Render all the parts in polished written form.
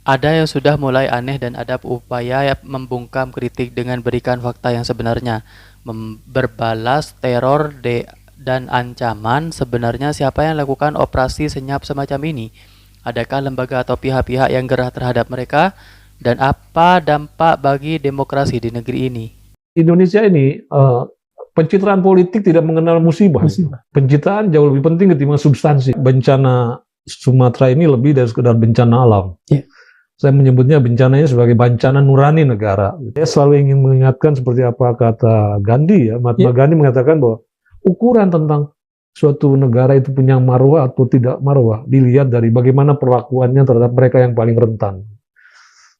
Ada yang sudah mulai aneh dan ada upaya membungkam kritik dengan berikan fakta yang sebenarnya. Berbalas teror dan ancaman, sebenarnya siapa yang lakukan operasi senyap semacam ini? Adakah lembaga atau pihak-pihak yang gerah terhadap mereka? Dan apa dampak bagi demokrasi di negeri ini? Indonesia ini pencitraan politik tidak mengenal musibah. Pencitraan jauh lebih penting ketimbang substansi. Bencana Sumatera ini lebih dari sekedar bencana alam. Saya menyebutnya bencananya sebagai bencana nurani negara. Saya selalu ingin mengingatkan seperti apa kata Gandhi, ya. Mahatma Gandhi mengatakan bahwa ukuran tentang suatu negara itu punya marwah atau tidak marwah dilihat dari bagaimana perlakuannya terhadap mereka yang paling rentan.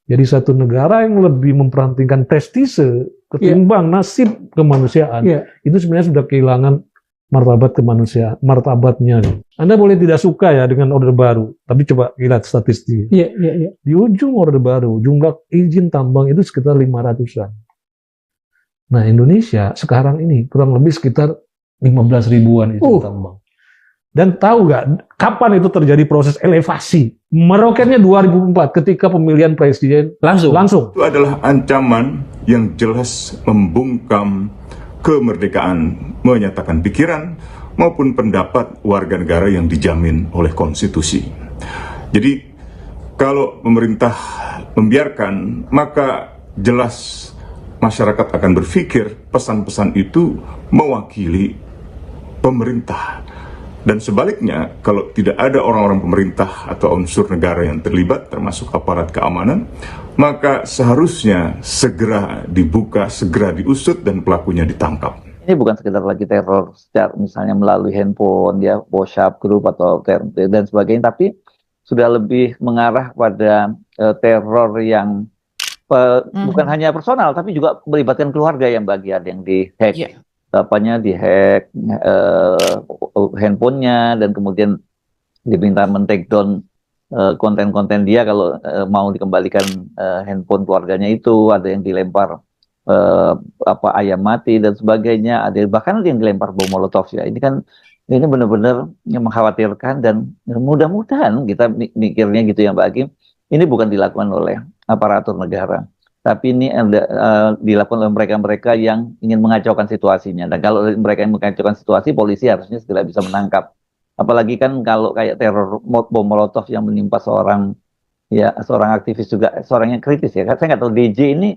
Jadi satu negara yang lebih memperhatikan prestise ketimbang nasib kemanusiaan, itu sebenarnya sudah kehilangan martabat kemanusiaan, martabatnya. Anda boleh tidak suka ya dengan Orde Baru, tapi coba lihat statistik. Di ujung Orde Baru, jumlah izin tambang itu sekitar 500-an. Nah, Indonesia sekarang ini kurang lebih sekitar 15 ribuan izin tambang. Dan tahu nggak kapan itu terjadi proses elevasi? Meroketnya 2004 ketika pemilihan presiden langsung. Itu adalah ancaman yang jelas membungkam kemerdekaan menyatakan pikiran maupun pendapat warga negara yang dijamin oleh konstitusi. Jadi kalau pemerintah membiarkan, maka jelas masyarakat akan berpikir pesan-pesan itu mewakili pemerintah. Dan sebaliknya, kalau tidak ada orang-orang pemerintah atau unsur negara yang terlibat, termasuk aparat keamanan, maka seharusnya segera dibuka, segera diusut, dan pelakunya ditangkap. Ini bukan sekedar lagi teror secara misalnya melalui handphone, ya, WhatsApp group atau dan sebagainya, tapi sudah lebih mengarah pada teror yang bukan hanya personal, tapi juga melibatkan keluarga yang bagian yang dihack. Dihack handphonenya, dan kemudian diminta men-take down konten-konten dia kalau mau dikembalikan handphone keluarganya itu. Ada yang dilempar ayam mati dan sebagainya, ada bahkan yang dilempar bom molotov ya. Ini benar-benar mengkhawatirkan, dan mudah-mudahan kita mikirnya gitu ya Mbak Hakim, ini bukan dilakukan oleh aparatur negara, tapi ini dilakukan oleh mereka-mereka yang ingin mengacaukan situasinya. Dan kalau mereka yang mengacaukan situasi, polisi harusnya segera bisa menangkap. Apalagi kan kalau kayak teror bom molotov yang menimpa seorang aktivis juga, seorang yang kritis ya. Saya nggak tahu DJ ini,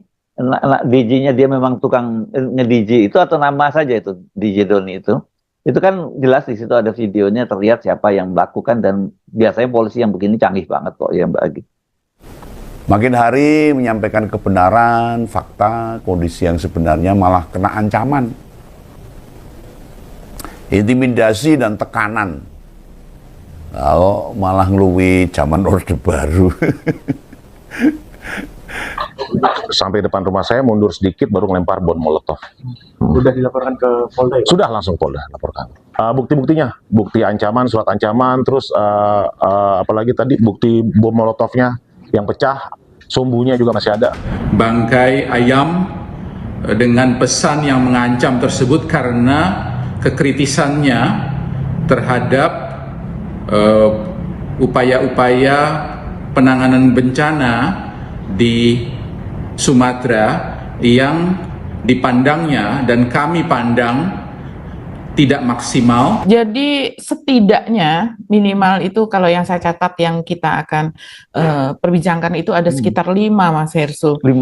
DJ-nya dia memang tukang nge-DJ itu atau nama saja itu DJ Doni itu. Itu kan jelas di situ ada videonya, terlihat siapa yang melakukan, dan biasanya polisi yang begini canggih banget kok ya Mbak Agi. Makin hari menyampaikan kebenaran, fakta, kondisi yang sebenarnya malah kena ancaman, intimidasi dan tekanan. Lalu malah ngeluwi zaman Orde Baru. Sampai depan rumah saya, mundur sedikit baru ngelempar bom molotov. Sudah dilaporkan ke Polda ya? Sudah, langsung Polda laporkan. Bukti-buktinya, bukti ancaman, surat ancaman, terus apalagi tadi bukti bom molotovnya yang pecah, sumbunya juga masih ada. Bangkai ayam dengan pesan yang mengancam tersebut karena kekritisannya terhadap upaya-upaya penanganan bencana di Sumatera yang dipandangnya dan kami pandang tidak maksimal. Jadi setidaknya minimal itu kalau yang saya catat yang kita akan perbincangkan itu ada sekitar 5 Mas Hersul. 5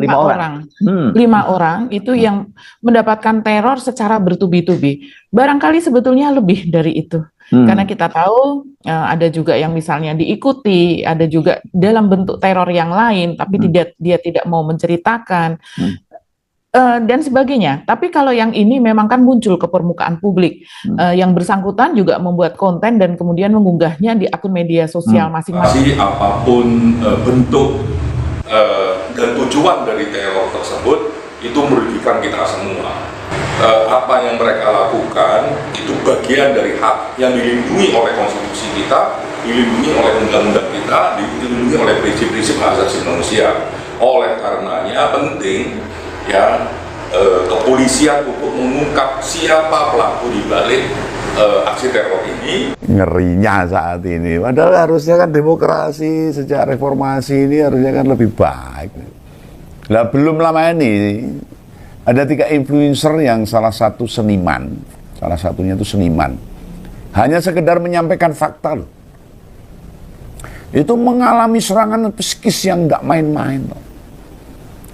orang. 5 orang itu yang mendapatkan teror secara bertubi-tubi. Barangkali sebetulnya lebih dari itu. Karena kita tahu ada juga yang misalnya diikuti, ada juga dalam bentuk teror yang lain, tapi dia tidak mau menceritakan. Dan sebagainya. Tapi kalau yang ini memang kan muncul ke permukaan publik, yang bersangkutan juga membuat konten dan kemudian mengunggahnya di akun media sosial masing-masing. Apapun bentuk dan tujuan dari teror tersebut itu merugikan kita semua. Apa yang mereka lakukan itu bagian dari hak yang dilindungi oleh konstitusi kita, dilindungi oleh undang-undang kita, dilindungi oleh prinsip-prinsip hak asasi manusia. Oleh karenanya penting ya kepolisian untuk mengungkap siapa pelaku di balik aksi teror ini. Ngerinya saat ini, padahal harusnya kan demokrasi sejak reformasi ini harusnya kan lebih baik. Nah, belum lama ini ada 3 influencer yang salah satu seniman, salah satunya itu seniman, hanya sekedar menyampaikan fakta loh. Itu mengalami serangan psikis yang nggak main-main loh.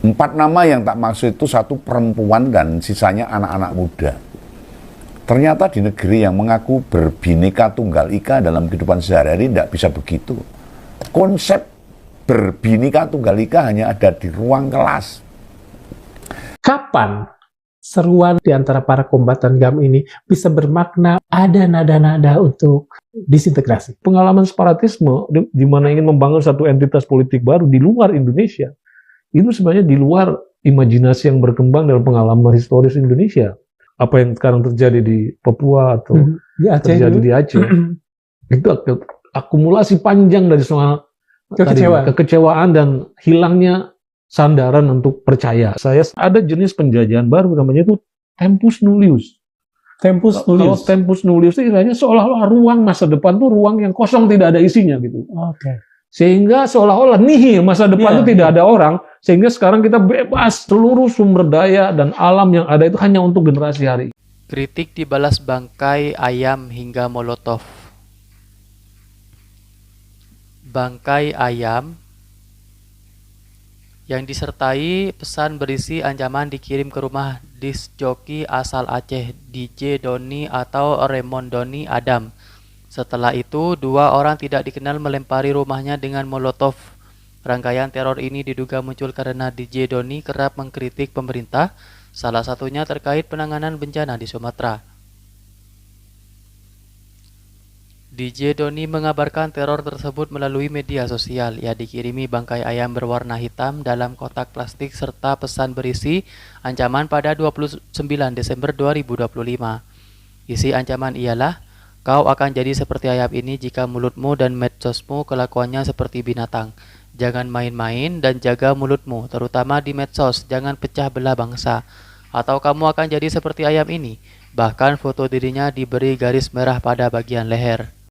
4 nama yang tak maksud itu 1 perempuan dan sisanya anak-anak muda. Ternyata di negeri yang mengaku berbineka tunggal ika dalam kehidupan sehari-hari tidak bisa begitu. Konsep berbineka tunggal ika hanya ada di ruang kelas. Kapan seruan di antara para kombatan GAM ini bisa bermakna ada nada-nada untuk disintegrasi? Pengalaman separatisme di mana ingin membangun satu entitas politik baru di luar Indonesia, itu sebenarnya di luar imajinasi yang berkembang dalam pengalaman historis Indonesia. Apa yang sekarang terjadi di Papua atau di Aceh terjadi di Aceh, itu akumulasi panjang dari soal kekecewaan dan hilangnya sandaran untuk percaya. Saya ada jenis penjajahan baru namanya itu tempus nullius. Tempus nullius. Kalau tempus nullius itu istilahnya seolah-olah ruang masa depan tuh ruang yang kosong, tidak ada isinya gitu. Oke. Sehingga seolah-olah nihil masa depan itu tidak ada orang, sehingga sekarang kita bebas, seluruh sumber daya dan alam yang ada itu hanya untuk generasi hari. Kritik dibalas bangkai ayam hingga molotov. Bangkai ayam yang disertai pesan berisi ancaman dikirim ke rumah disc joki asal Aceh, DJ Doni atau Raymond Doni Adam. Setelah itu, 2 orang tidak dikenal melempari rumahnya dengan molotov. Rangkaian teror ini diduga muncul karena DJ Doni kerap mengkritik pemerintah, salah satunya terkait penanganan bencana di Sumatera. DJ Doni mengabarkan teror tersebut melalui media sosial. Ia dikirimi bangkai ayam berwarna hitam dalam kotak plastik serta pesan berisi ancaman pada 29 Desember 2025. Isi ancaman ialah, kau akan jadi seperti ayam ini jika mulutmu dan medsosmu kelakuannya seperti binatang. Jangan main-main dan jaga mulutmu, terutama di medsos, jangan pecah belah bangsa. Atau kamu akan jadi seperti ayam ini. Bahkan foto dirinya diberi garis merah pada bagian leher.